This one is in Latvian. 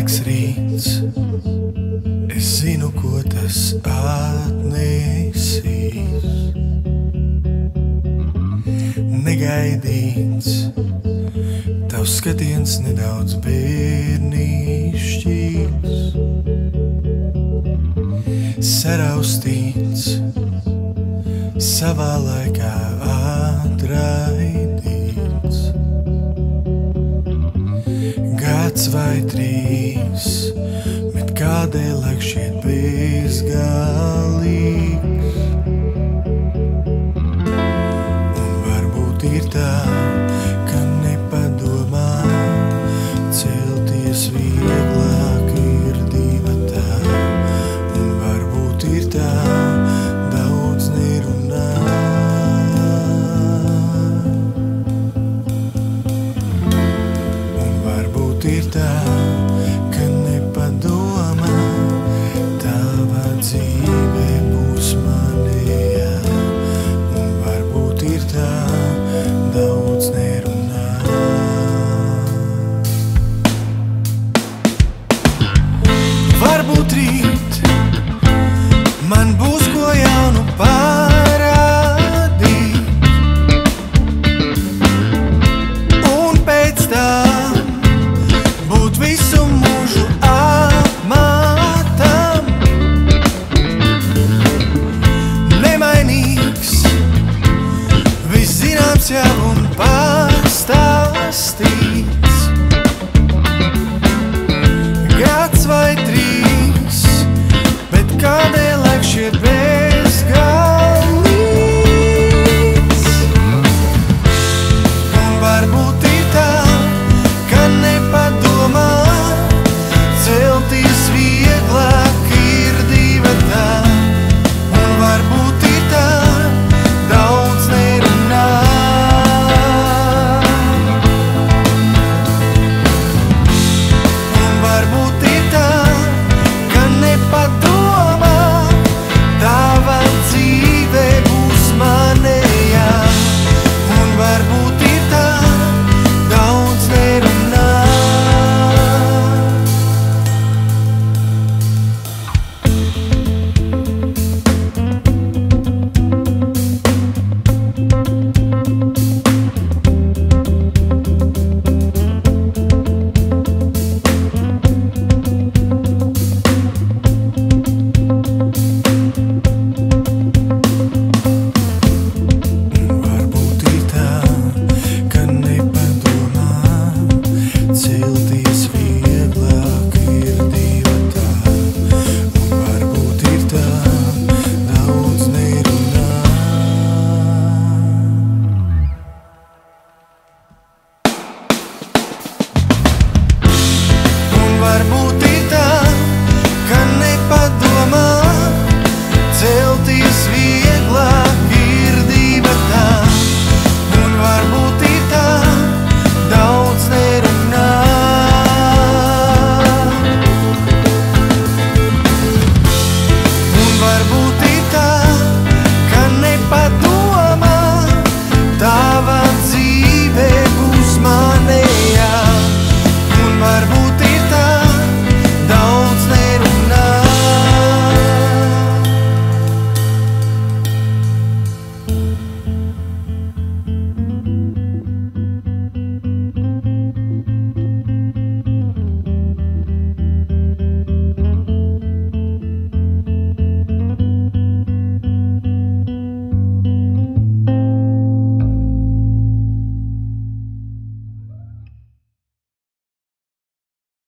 Pelēks rīts, es zinu, ko tas atnesīs. Negaidīts, tavs skatiens nedaudz bērnišķīgs. Saraustīts, savā laikā atraidīts. Gads vai trīs, bet kādēļ laik šķiet bezgalīgs. Un varbūt ir tā, ka nepadomā, celties vieglāk ir divatā. Un varbūt ir tā, daudz nerunā. Un varbūt ir tā, ka nepadomā, tava dzīve būs manējā. Un varbūt ir tā, daudz nerunā. Varbūt rīt man būs ko jaunu parādīt, un pēc tam būt visu mūžu apmātam. Nemainīgs, viss zināms jau un pārādīts.